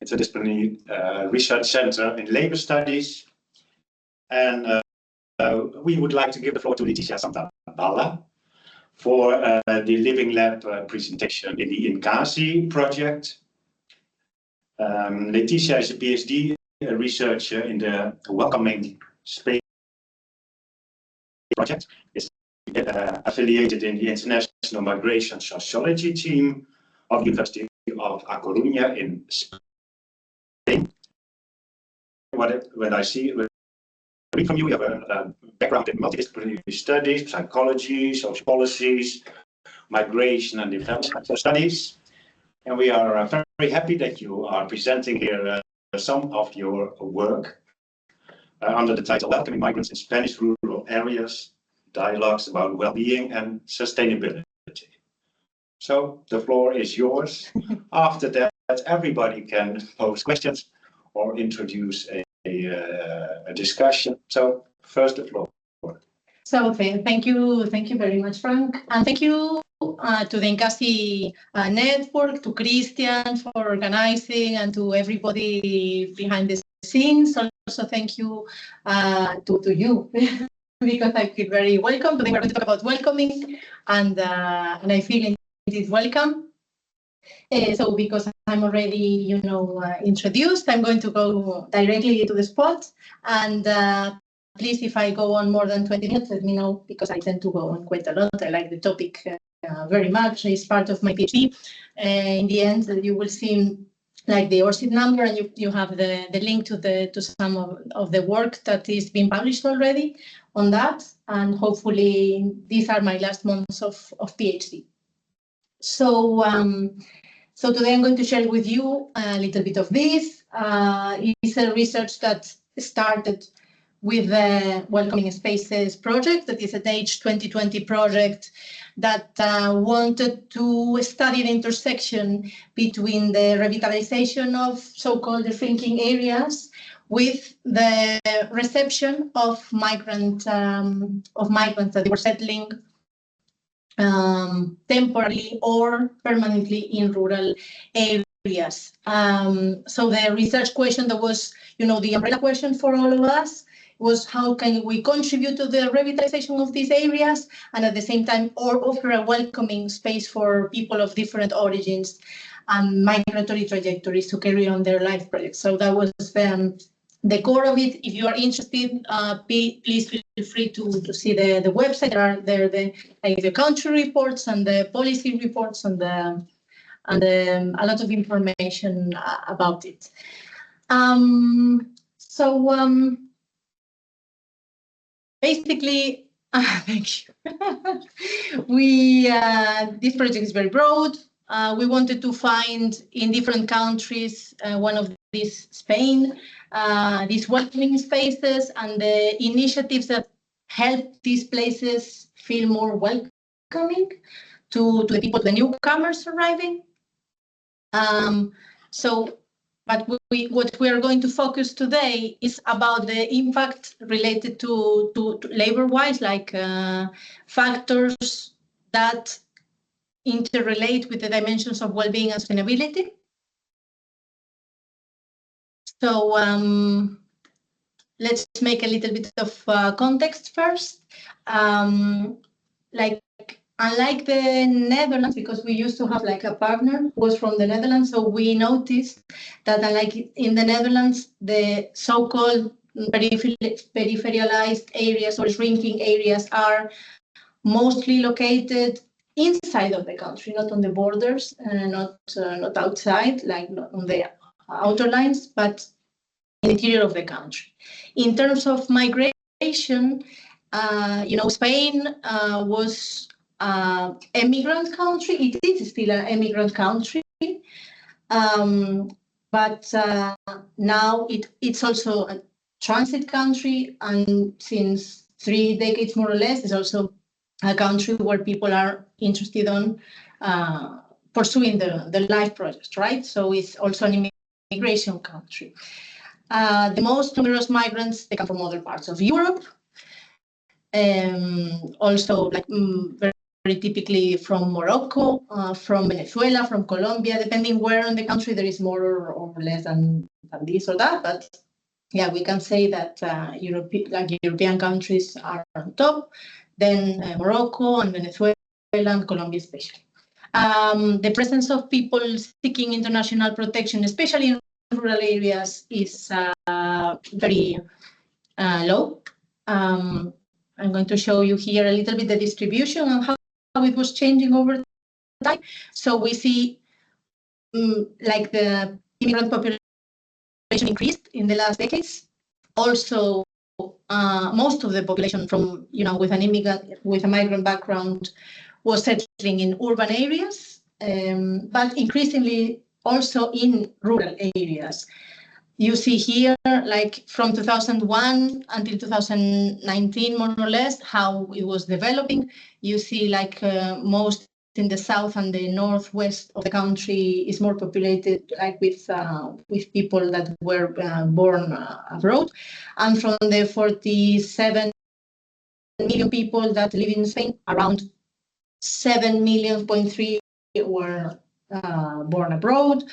interdisciplinary research center in labor studies. And we would like to give the floor to Leticia Santaballa for the Living Lab presentation in the INCASI project. Leticia is a PhD researcher in the Welcoming Space project. Is affiliated in the International Migration Sociology team of the Universidad de Coruña in Spain. When I read from you, you have a background in multidisciplinary studies, psychology, social policies, migration and development studies. And we are very happy that you are presenting here some of your work under the title Welcoming Migrants in Spanish Rural Areas, Dialogues about Wellbeing and Sustainability. So the floor is yours. After that, everybody can pose questions or introduce a discussion. So first the floor. So thank you very much, Frank, and thank you to the INCASI network, to Christian for organizing, and to everybody behind the scenes. Also, thank you to you because I feel very welcome. Today we're going to talk about welcoming, and I feel indeed welcome. So because I'm already, introduced, I'm going to go directly to the spot. And please, if I go on more than 20 minutes, let me know, because I tend to go on quite a lot. I like the topic very much. It's part of my PhD. In the end, you will see like the ORCID number, and you have the link to some of the work that is being published already on that. And hopefully, these are my last months of PhD. So today I'm going to share with you a little bit of this. It's a research that started with the Welcoming Spaces project, that is an Age 2020 project that wanted to study the intersection between the revitalization of so-called shrinking areas with the reception of migrants that they were settling temporarily or permanently in rural areas. So the research question that was, the umbrella question for all of us was how can we contribute to the revitalization of these areas and at the same time offer a welcoming space for people of different origins and migratory trajectories to carry on their life projects. So that was the core of it. If you are interested, please feel free to see the website. There are the country reports and the policy reports and a lot of information about it. Basically, thank you. This project is very broad. We wanted to find in different countries, one of these, Spain, these welcoming spaces and the initiatives that help these places feel more welcoming to the people, the newcomers arriving. But what we are going to focus today is about the impact related to labor-wise, like factors that interrelate with the dimensions of well-being and sustainability. So let's make a little bit of context first. Unlike the Netherlands, because we used to have like a partner who was from the Netherlands, so we noticed that unlike in the Netherlands, the so-called peripheralized areas or shrinking areas are mostly located inside of the country, not on the borders, not outside, like not on the outer lines, but in the interior of the country. In terms of migration, Spain was immigrant country. It is still an immigrant country, but now it's also a transit country, and since 3 decades more or less, it's also a country where people are interested in pursuing the life project, right? So it's also an immigration country. The most numerous migrants, they come from other parts of Europe. Also, like very very typically from Morocco, from Venezuela, from Colombia, depending where in the country there is more or less than this or that. But yeah, we can say that European countries are on top, then Morocco and Venezuela and Colombia especially. The presence of people seeking international protection, especially in rural areas, is very low. I'm going to show you here a little bit the distribution and how it was changing over time. So we see like the immigrant population increased in the last decades. Also, most of the population from, with a migrant background was settling in urban areas, but increasingly also in rural areas. You see here, like from 2001 until 2019, more or less, how it was developing. You see like most in the south and the northwest of the country is more populated, like with people that were born abroad. And from the 47 million people that live in Spain, around 7.3 million were born abroad.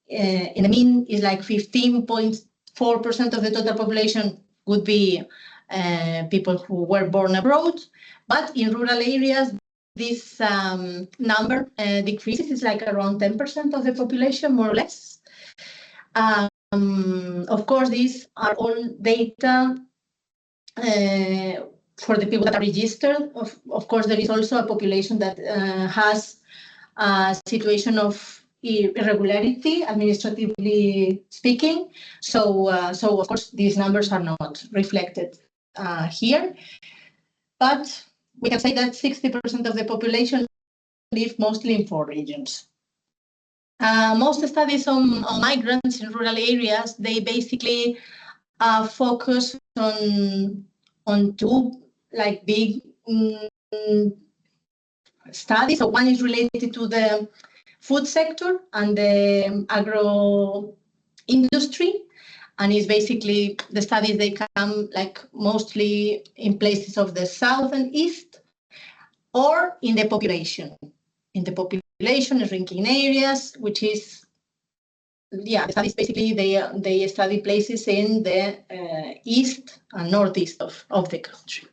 In the mean, is like 15.4% of the total population would be people who were born abroad. But in rural areas, this number decreases. It's like around 10% of the population, more or less. Of course, these are all data for the people that are registered. Of course, there is also a population that has a situation of irregularity, administratively speaking. So of course, these numbers are not reflected here. But we can say that 60% of the population live mostly in 4 regions. Most studies on migrants in rural areas, they basically focus on 2 like big studies. So one is related to the food sector and the agro industry, and is basically the studies, they come like mostly in places of the south and east, or in the population. In the population, ranking areas, which is, the studies basically, they study places in the east and northeast of the country.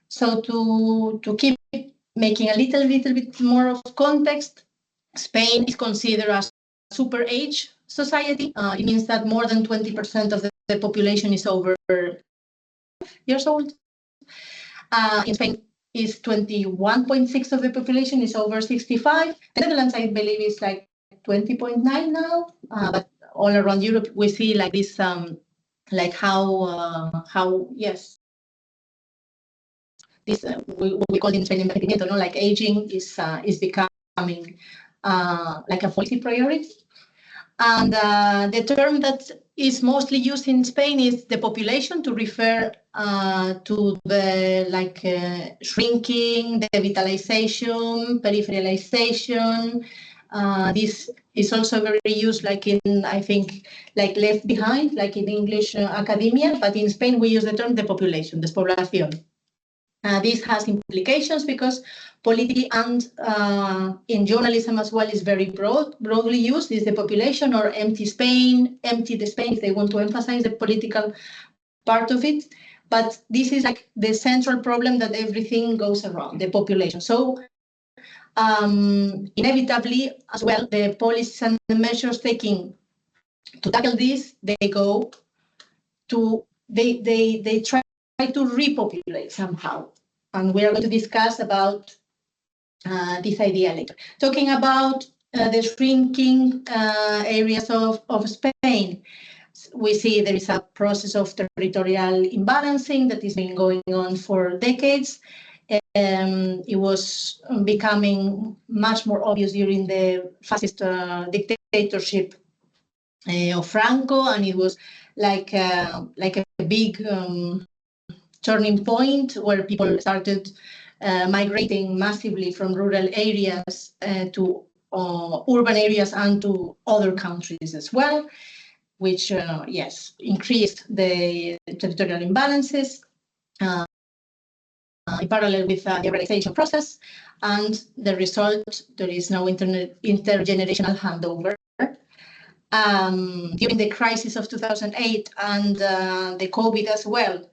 So to keep making a little bit more of context, Spain is considered a super age society. It means that more than 20% of the population is over years old. In Spain, is 21.6% of the population is over 65. The Netherlands, I believe, is like 20.9 now. But all around Europe, we see like this, like how yes, this what we call in Spain envejecimiento, no, like aging is becoming like a policy priority. And the term that is mostly used in Spain is the population, to refer to the shrinking, the devitalization, peripheralization. This is also very used like in, I think, like left behind, like in English academia, but in Spain we use the term de population, despoblación. This has implications because politically and in journalism as well is very broadly used. Is the population, or empty Spain, empty the Spain, if they want to emphasize the political part of it. But this is like the central problem that everything goes around, the population. So inevitably as well, the policies and the measures taking to tackle this, they go to, they try to repopulate somehow. And we are going to discuss about this idea later. Talking about the shrinking areas of Spain, we see there is a process of territorial imbalancing that has been going on for decades. It was becoming much more obvious during the fascist dictatorship of Franco, and it was like a big turning point where people started migrating massively from rural areas to urban areas and to other countries as well, which, yes, increased the territorial imbalances. in parallel with the organization process, and the result, there is no intergenerational handover. During the crisis of 2008 and the COVID as well,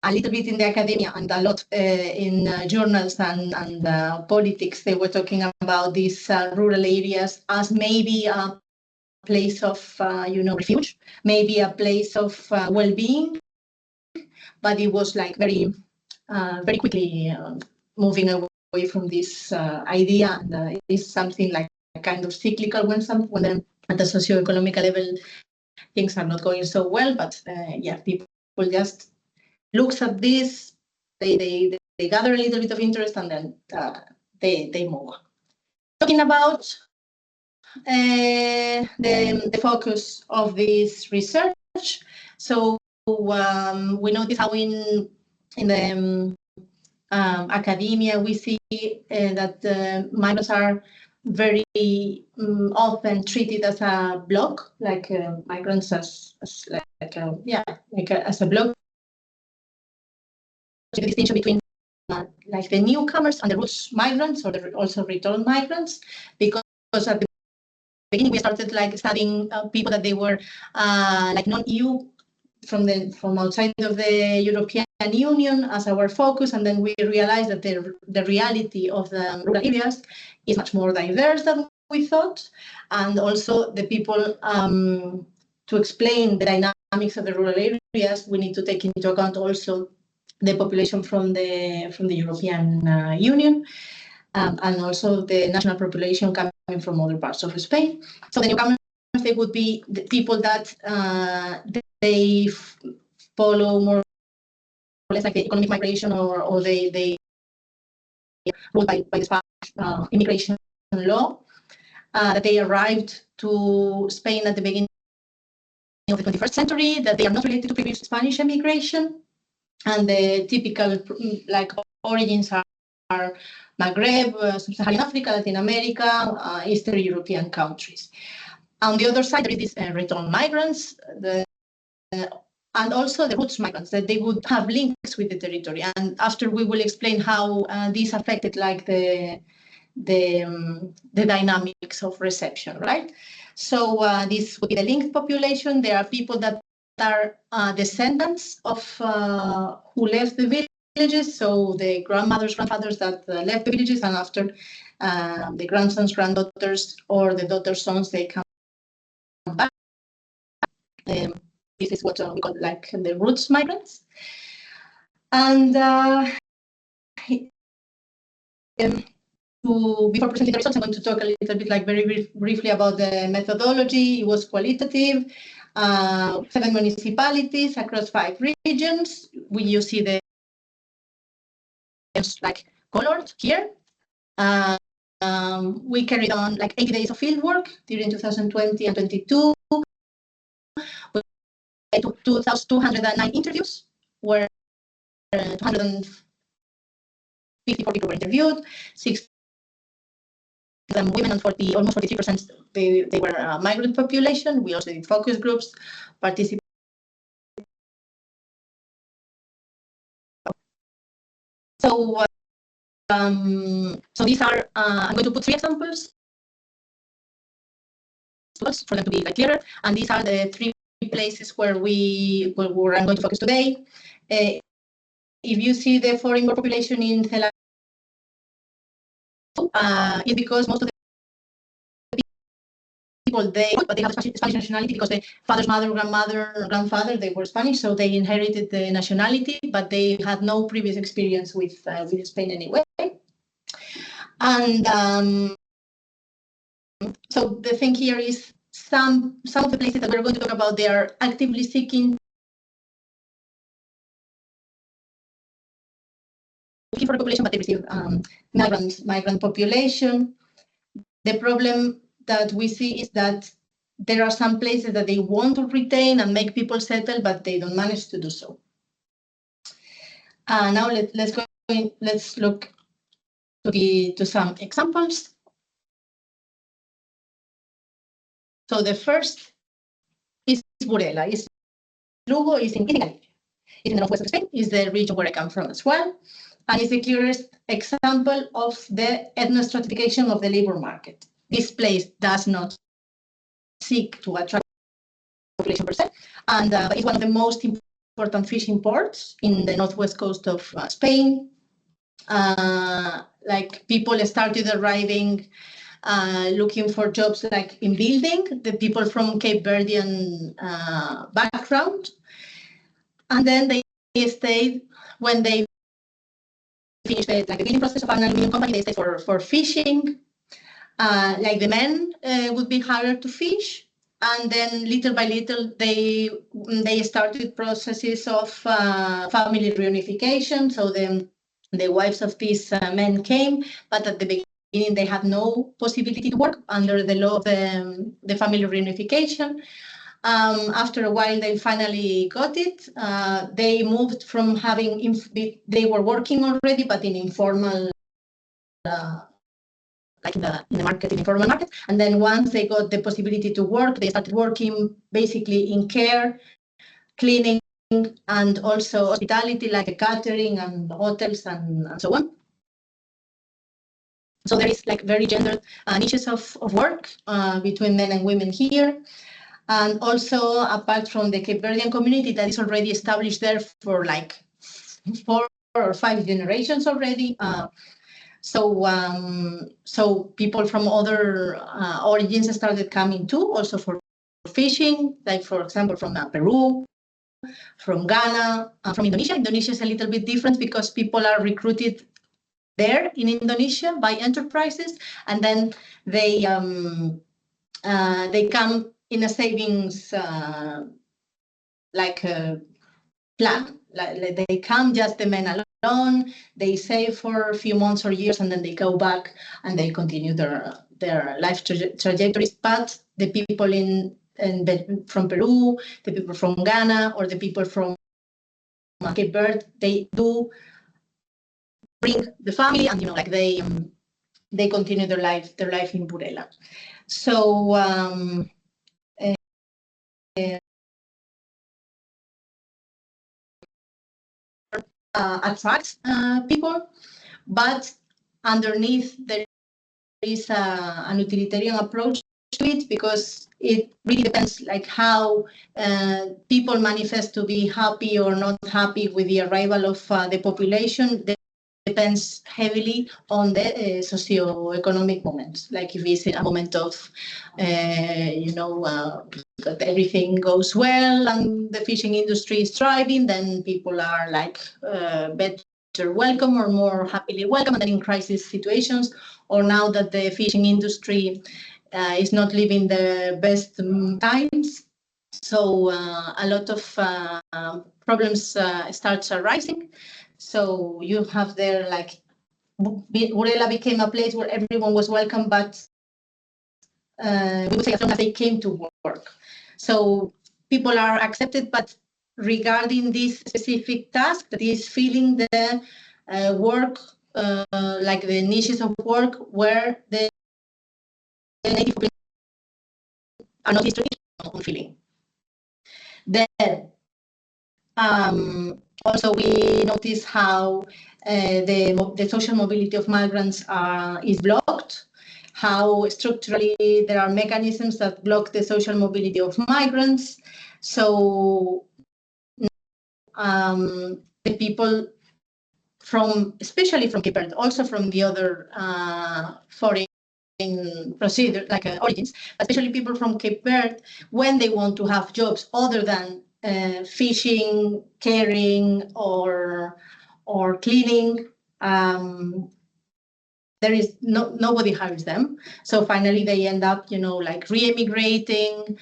a little bit in the academia and a lot in journals and politics, they were talking about these rural areas as maybe a place of refuge, maybe a place of well-being, but it was like very quickly moving away from this idea. And it is something like kind of cyclical when at the socioeconomic level things are not going so well. But yeah, people just looks at this, they gather a little bit of interest, and then they move on. Talking about the focus of this research, so we notice how in the academia we see that migrants are very often treated as a block, like migrants as a block. The distinction between like the newcomers and the roots migrants, or also return migrants, because at the beginning we started like studying people that they were like non-EU from outside of the European Union as our focus, and then we realized that the reality of the rural areas is much more diverse than we thought, and also the people to explain the dynamics of the rural areas, we need to take into account also the population from the European Union, and also the national population coming from other parts of Spain. So the newcomers, they would be the people that they follow more or less like the economic migration, or they ruled by the Spanish immigration law, that they arrived to Spain at the beginning of the 21st century, that they are not related to previous Spanish immigration. And the typical like origins are Maghreb, Sub-Saharan Africa, Latin America, Eastern European countries. On the other side, there is this return migrants, and also the roots migrants, that they would have links with the territory. And after we will explain how this affected like the dynamics of reception, right? So this would be the linked population. There are people that are descendants of who left the villages, so the grandmothers, grandfathers that left the villages, and after the grandsons, granddaughters, or the daughters' sons, they come back. This is what we call like the roots migrants. And before presenting the results, I'm going to talk a little bit like very briefly about the methodology. It was qualitative. 7 municipalities across 5 regions. You see the like colored here. We carried on like 80 days of field work during 2020 and 22. We took 2,209 interviews, where 254 people were interviewed, 6 women, and almost 43% they were migrant population. We also did focus groups, participate. So these are I'm going to put 3 examples for them to be like clearer, and these are the 3 places where I'm going to focus today. If you see the foreign population in Cela, it's because most of the people but they have Spanish nationality, because the father's mother, grandmother, grandfather, they were Spanish, so they inherited the nationality, but they had no previous experience with Spain anyway. And so the thing here is some of the places that we're going to talk about, they are actively seeking for a population, but they receive migrant population. The problem that we see is that there are some places that they want to retain and make people settle, but they don't manage to do so. Now let's look to some examples. So the first is Burela, is Lugo, is in Galicia. in the northwest of Spain, is the region where I come from as well. And it's the clearest example of the ethnostratification of the labor market. This place does not seek to attract population per se, and it's one of the most important fishing ports in the northwest coast of Spain. Like people started arriving looking for jobs like in building, the people from Cape Verdean background, and then they stayed when they finished the building process of an aluminium company. They stayed for fishing. Like the men would be hired to fish, and then little by little they started processes of family reunification. So the wives of these men came, but at the beginning they had no possibility to work under the law of the family reunification. After a while, they finally got it. They moved from having, they were working already, but in informal, like in the market, in informal market. And then once they got the possibility to work, they started working basically in care, cleaning, and also hospitality, like catering and hotels and so on. So there is like very gendered niches of work between men and women here. And also, apart from the Cape Verdean community that is already established there for like 4 or 5 generations already. So people from other origins started coming too, also for fishing, like for example, from Peru, from Ghana, from Indonesia. Indonesia is a little bit different because people are recruited there in Indonesia by enterprises, and then they come in a savings plan. Like they come just the men alone. They save for a few months or years, and then they go back and they continue their life trajectories. But the people from Peru, the people from Ghana, or the people from Cape Verde, they do bring the family, and like they continue their life in Burela. So attracts people, but underneath there is an utilitarian approach to it, because it really depends like how people manifest to be happy or not happy with the arrival of the population. Depends heavily on the socio-economic moments. Like if it's a moment of, that everything goes well and the fishing industry is thriving, then people are like better welcome or more happily welcome. And then in crisis situations, or now that the fishing industry is not living the best times, so a lot of problems starts arising. So you have there, like, Burela became a place where everyone was welcome, but we would say as long as they came to work. So people are accepted, but regarding this specific task, that is filling the work, like the niches of work where the native population are not historically on filling. Then also, we notice how the social mobility of migrants is blocked, how structurally there are mechanisms that block the social mobility of migrants. So the people especially from Cape Verde, also from the other foreign procedure, like origins, but especially people from Cape Verde, when they want to have jobs other than fishing, caring, or cleaning, there is nobody hires them. So finally they end up, like re-emigrating.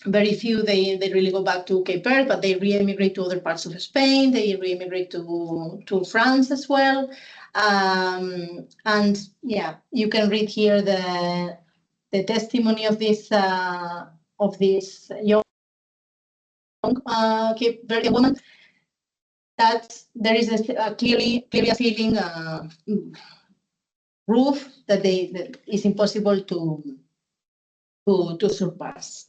Very few they really go back to Cape Verde, but they re-emigrate to other parts of Spain. They re-emigrate to France as well. And yeah, you can read here the testimony of this young Cape Verdean woman, that there is a clearly a ceiling roof that is impossible to surpass.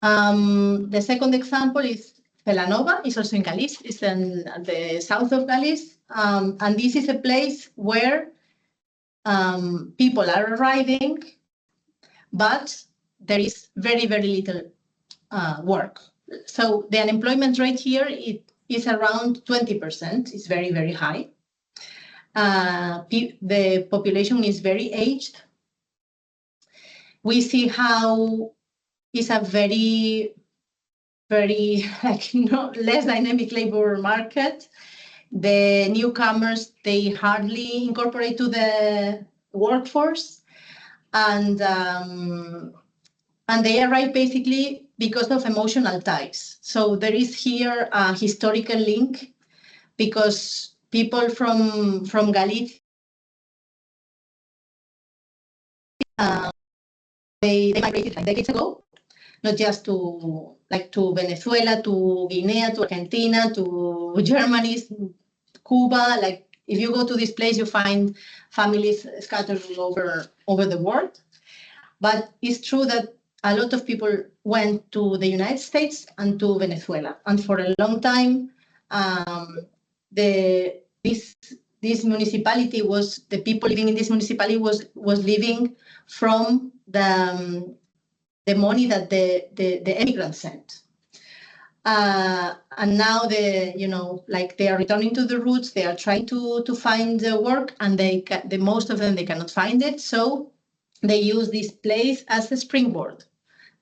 The second example is Celanova. It's also in Galicia. It's in the south of Galicia. And this is a place where people are arriving, but there is very, very little work. So the unemployment rate here is around 20%. It's very, very high. The population is very aged. We see how it's a very, very less dynamic labor market. The newcomers, they hardly incorporate to the workforce, and they arrive basically because of emotional ties. So there is here a historical link, because people from Galicia, they migrated like decades ago, not just to Venezuela, to Guinea, to Argentina, to Germany, Cuba. Like, if you go to this place, you find families scattered all over the world. But it's true that a lot of people went to the United States and to Venezuela, and for a long time, this municipality was, the people living in this municipality was living from the money that the immigrants sent. And now they are returning to the roots. They are trying to find work, and most of them, they cannot find it. So they use this place as a springboard.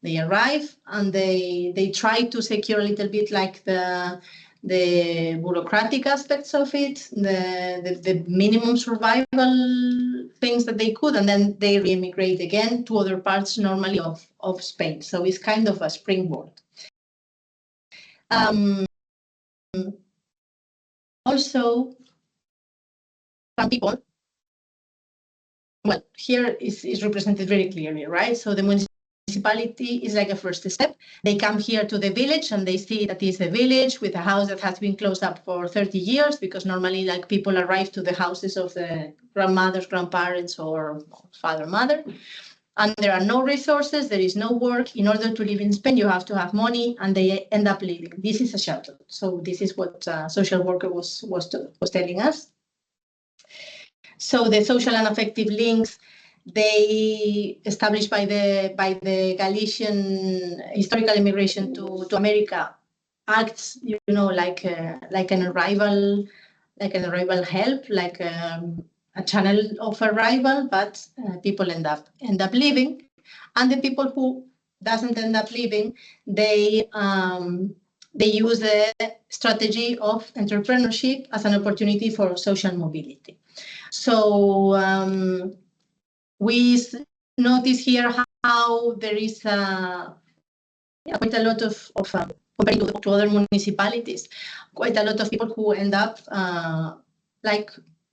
They arrive and they try to secure a little bit like the bureaucratic aspects of it, the minimum survival things that they could, and then they re-immigrate again to other parts, normally of Spain. So it's kind of a springboard. Also, some people, well, here is represented very clearly, right? So the municipality is like a first step. They come here to the village and they see that it's a village with a house that has been closed up for 30 years, because normally like people arrive to the houses of the grandmothers, grandparents, or father, mother. And there are no resources, there is no work. In order to live in Spain, you have to have money, and they end up living. This is a shelter. So this is what social worker was telling us. So the social and affective links, they established by the Galician historical immigration to America, acts, like an arrival help, like a channel of arrival, but people end up leaving, and the people who doesn't end up leaving, they use the strategy of entrepreneurship as an opportunity for social mobility. So we notice here how there is quite a lot of compared to other municipalities, quite a lot of people who end up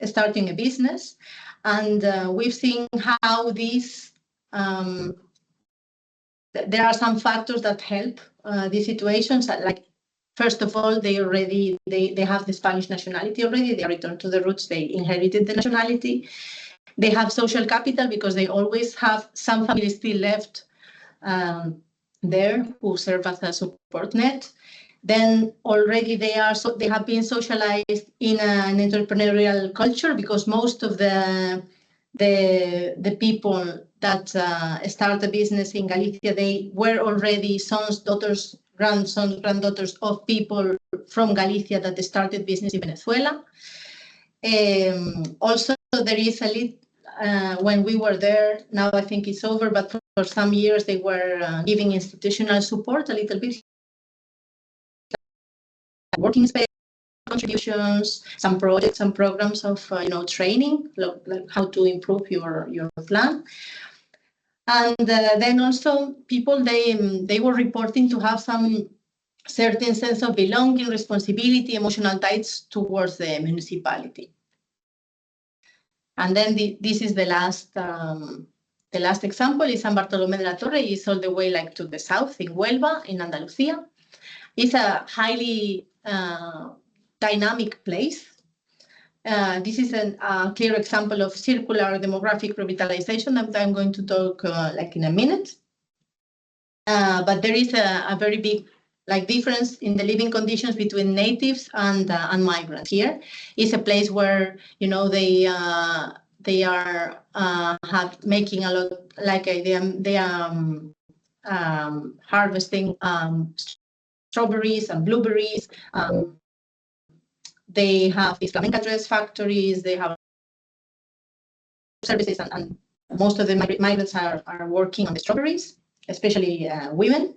starting a business. And we've seen how these, there are some factors that help these situations. Like, first of all, they have the Spanish nationality already. They returned to the roots. They inherited the nationality. They have social capital because they always have some families still left there who serve as a support net. Then already they have been socialized in an entrepreneurial culture, because most of the people that start a business in Galicia, they were already sons, daughters, grandsons, granddaughters of people from Galicia that started business in Venezuela. Also, there is a little, when we were there, now I think it's over, but for some years they were giving institutional support a little bit, working space contributions, some projects, some programs of training, like how to improve your plan. And then also people, they were reporting to have some certain sense of belonging, responsibility, emotional ties towards the municipality. And then this is the last example is San Bartolomé de la Torre. It's all the way to the south in Huelva, in Andalusia. It's a highly dynamic place. This is a clear example of circular demographic revitalization that I'm going to talk in a minute. but there is a very big difference in the living conditions between natives and migrants. Here is a place where they are making a lot, they are harvesting strawberries and blueberries. They have these flamenca dress factories. They have services, and most of the migrants are working on the strawberries, especially women,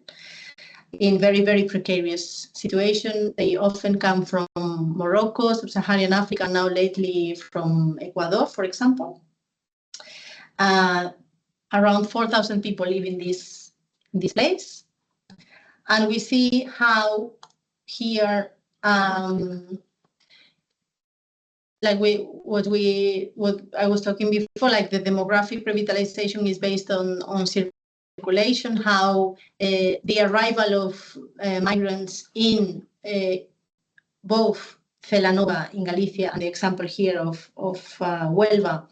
in very, very precarious situation. They often come from Morocco, Sub-Saharan Africa, now lately from Ecuador, for example. Around 4,000 people live in this place. And we see how here, what I was talking before, the demographic revitalization is based on circulation, how the arrival of migrants in both Celanova in Galicia and the example here of Huelva,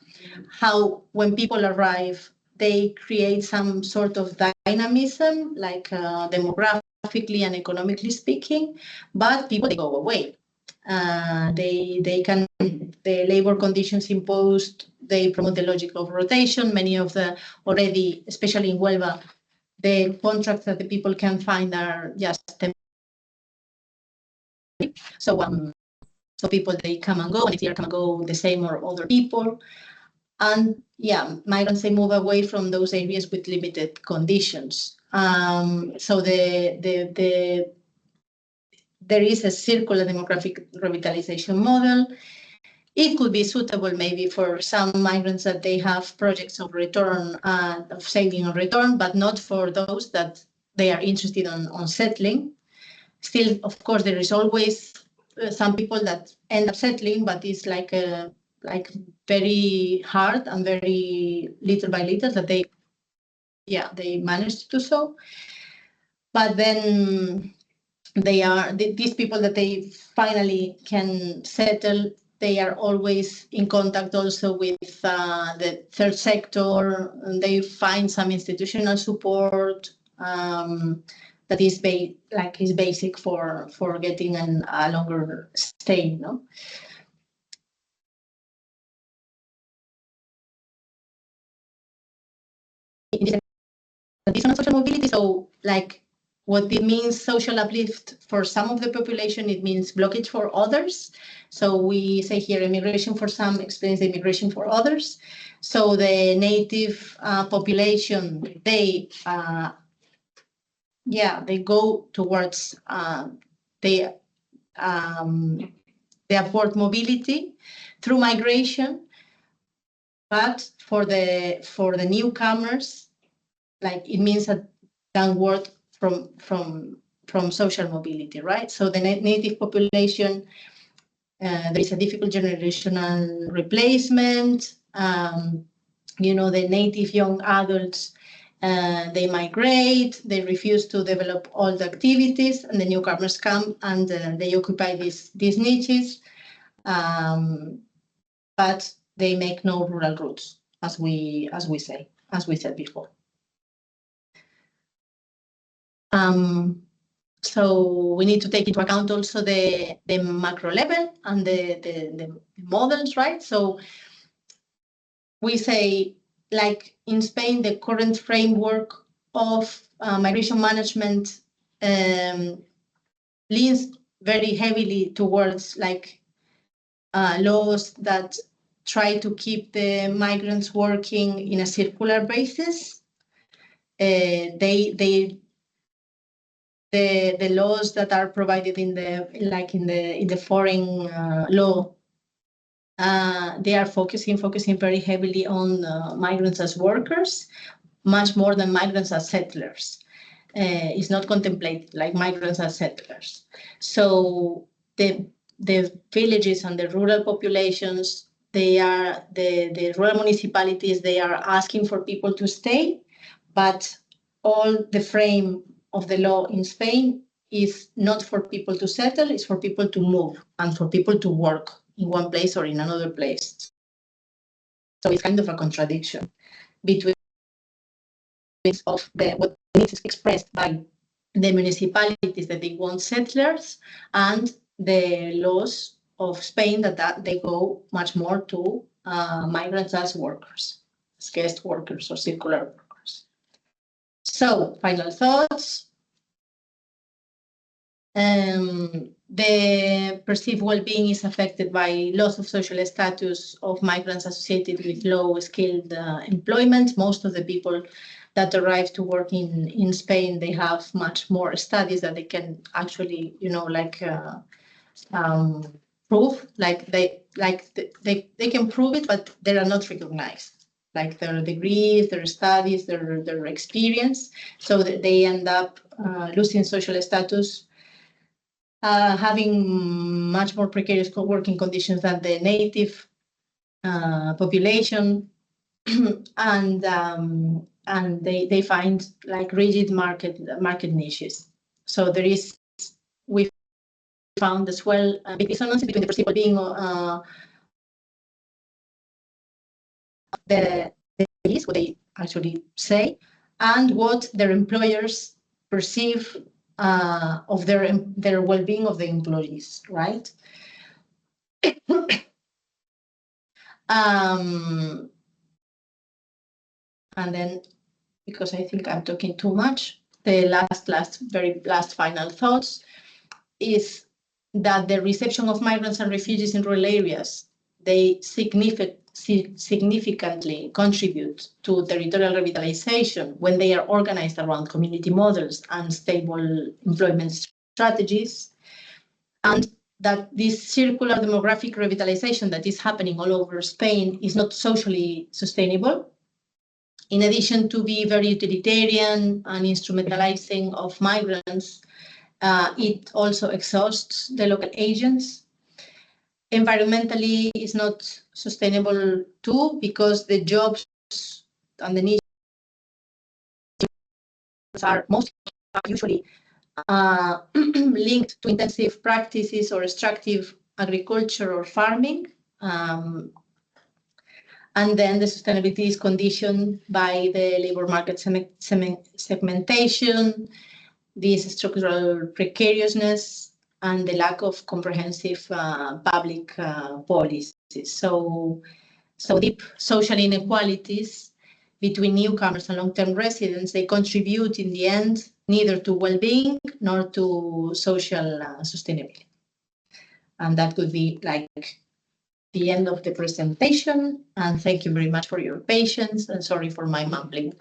how when people arrive, they create some sort of dynamism, demographically and economically speaking, but people, they go away. The labor conditions imposed, they promote the logic of rotation. Many of the already, especially in Huelva, the contracts that the people can find are just temporary. So people, they come and go, and next year come and go the same or other people. And yeah, migrants, they move away from those areas with limited conditions. So there is a circular demographic revitalization model. It could be suitable maybe for some migrants that they have projects of return, of saving and return, but not for those that they are interested on settling. Still, of course, there is always some people that end up settling, but it's very hard and very little by little that they manage to do so. But then they are these people that they finally can settle. They are always in contact also with the third sector, and they find some institutional support that is basic for getting a longer stay. No. This on social mobility. So what it means, social uplift for some of the population, it means blockage for others. So we say here, immigration for some explains the immigration for others. So the native population, they go towards they afford mobility through migration, but for the newcomers, it means a downward from social mobility, right? So the native population, there is a difficult generational replacement. The native young adults, they migrate, they refuse to develop all the activities, and the newcomers come and they occupy these niches, but they make no rural roots, as we said before. So we need to take into account also the macro level and the models, right? So we say, in Spain, the current framework of migration management leans very heavily towards laws that try to keep the migrants working in a circular basis. The laws that are provided in the foreign law, they are focusing very heavily on migrants as workers, much more than migrants as settlers. It's not contemplated like migrants as settlers. So the villages and the rural populations, the rural municipalities, they are asking for people to stay, but all the frame of the law in Spain is not for people to settle, it's for people to move and for people to work in one place or in another place. So it's kind of a contradiction between what the needs expressed by the municipalities that they want settlers, and the laws of Spain that they go much more to migrants as workers, as guest workers or circular workers. So, final thoughts. The perceived well-being is affected by loss of social status of migrants associated with low-skilled employment. Most of the people that arrive to work in Spain, they have much more studies that they can actually, prove. They can prove it, but they are not recognized. Like their degrees, their studies, their experience, so that they end up losing social status, having much more precarious working conditions than the native population, and they find like rigid market niches. So we found as well a big dissonance between the perceived well-being what they actually say, and what their employers perceive of their well-being of the employees, right? And then, because I think I'm talking too much, the very last final thoughts is that the reception of migrants and refugees in rural areas, they significantly contribute to territorial revitalization when they are organized around community models and stable employment strategies, and that this circular demographic revitalization that is happening all over Spain is not socially sustainable. In addition to be very utilitarian and instrumentalizing of migrants, it also exhausts the local agents. Environmentally, it's not sustainable too, because the jobs and the needs are usually linked to intensive practices or extractive agriculture or farming. And then the sustainability is conditioned by the labor market segmentation, this structural precariousness, and the lack of comprehensive public policies. So deep social inequalities between newcomers and long-term residents, they contribute in the end neither to well-being nor to social sustainability. And that could be like the end of the presentation. And thank you very much for your patience, and sorry for my mumbling.